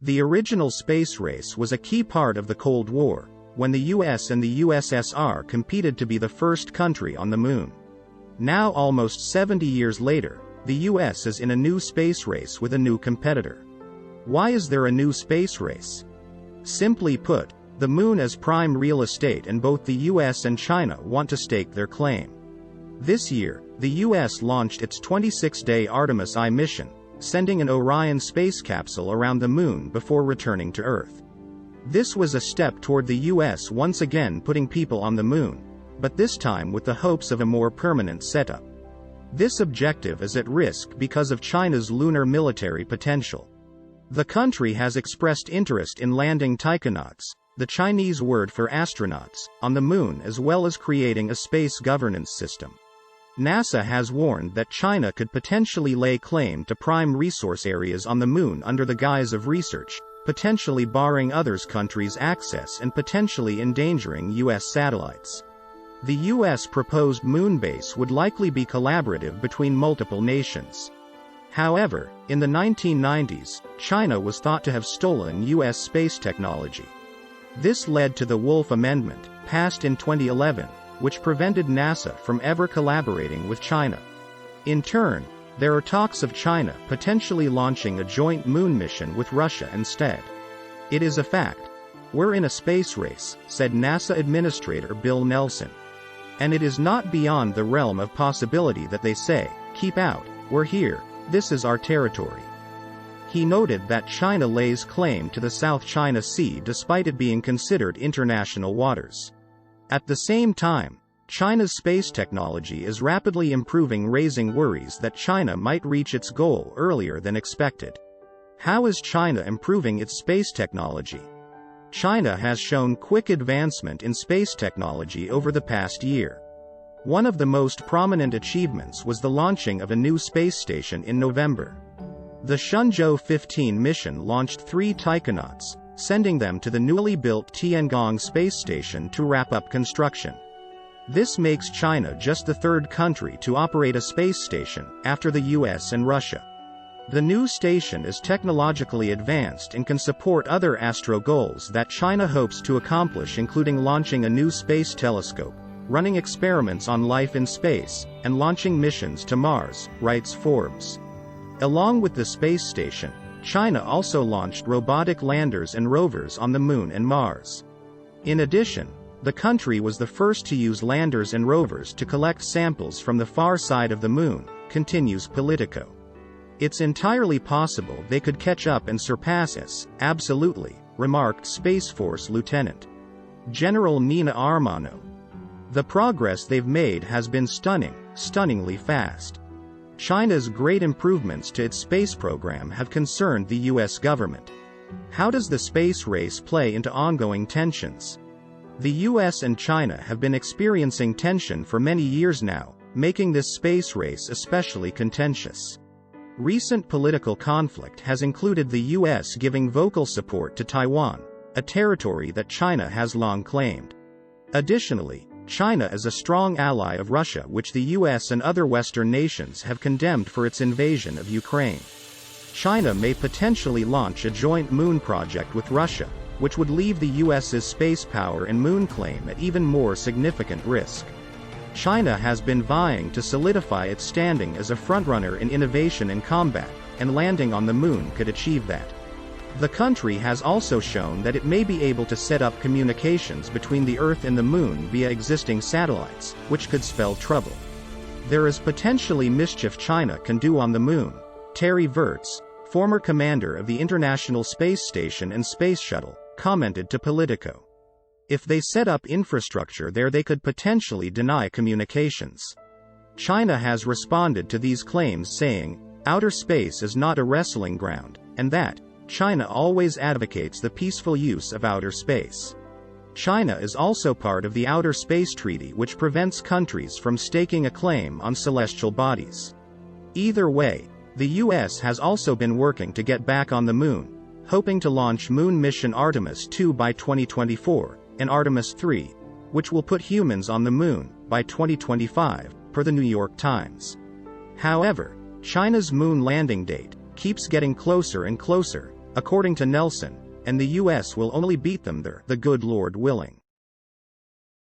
The original space race was a key part of the Cold War, when the US and the USSR competed to be the first country on the moon. Now, almost 70 years later, the US is in a new space race with a new competitor. Why is there a new space race? Simply put, the moon is prime real estate and both the US and China want to stake their claim. This year, the US launched its 26-day Artemis I mission, sending an Orion space capsule around the moon before returning to Earth. This was a step toward the US once again putting people on the moon, but this time with the hopes of a more permanent setup. This objective is at risk because of China's lunar military potential. The country has expressed interest in landing taikonauts, the Chinese word for astronauts, on the moon, as well as creating a space governance system. NASA has warned that China could potentially lay claim to prime resource areas on the moon under the guise of research, potentially barring other countries' access and potentially endangering US satellites. The US proposed moon base would likely be collaborative between multiple nations. However, in the 1990s, China was thought to have stolen US space technology. This led to the Wolf Amendment, passed in 2011, which prevented NASA from ever collaborating with China. In turn, there are talks of China potentially launching a joint moon mission with Russia instead. It is a fact. We're in a space race, said NASA Administrator Bill Nelson. And it is not beyond the realm of possibility that they say, keep out, we're here, this is our territory. He noted that China lays claim to the South China Sea despite it being considered international waters. At the same time, China's space technology is rapidly improving, raising worries that China might reach its goal earlier than expected. How is China improving its space technology? China has shown quick advancement in space technology over the past year. One of the most prominent achievements was the launching of a new space station in November. The Shenzhou 15 mission launched 3 taikonauts, sending them to the newly built Tiangong space station to wrap up construction. This makes China just the third country to operate a space station, after the US and Russia. The new station is technologically advanced and can support other astro goals that China hopes to accomplish, including launching a new space telescope, running experiments on life in space, and launching missions to Mars, writes Forbes. Along with the space station, China also launched robotic landers and rovers on the Moon and Mars. In addition, the country was the first to use landers and rovers to collect samples from the far side of the Moon, continues Politico. It's entirely possible they could catch up and surpass us, absolutely, remarked Space Force Lieutenant General Nina Armano. The progress they've made has been stunningly fast. China's great improvements to its space program have concerned the US government. How does the space race play into ongoing tensions? The US and China have been experiencing tension for many years now, making this space race especially contentious. Recent political conflict has included the US giving vocal support to Taiwan, a territory that China has long claimed. Additionally, China is a strong ally of Russia, which the US and other Western nations have condemned for its invasion of Ukraine. China may potentially launch a joint moon project with Russia, which would leave the US's space power and moon claim at even more significant risk. China has been vying to solidify its standing as a frontrunner in innovation and combat, and landing on the moon could achieve that. The country has also shown that it may be able to set up communications between the Earth and the Moon via existing satellites, which could spell trouble. There is potentially mischief China can do on the Moon, Terry Virts, former commander of the International Space Station and Space Shuttle, commented to Politico. If they set up infrastructure there, they could potentially deny communications. China has responded to these claims saying, outer space is not a wrestling ground, and that, China always advocates the peaceful use of outer space. China is also part of the Outer Space Treaty, which prevents countries from staking a claim on celestial bodies. Either way, the US has also been working to get back on the Moon, hoping to launch moon mission Artemis II by 2024, and Artemis III, which will put humans on the Moon by 2025, per the New York Times. However, China's moon landing date keeps getting closer and closer, according to Nelson, and the US will only beat them there, the good Lord willing.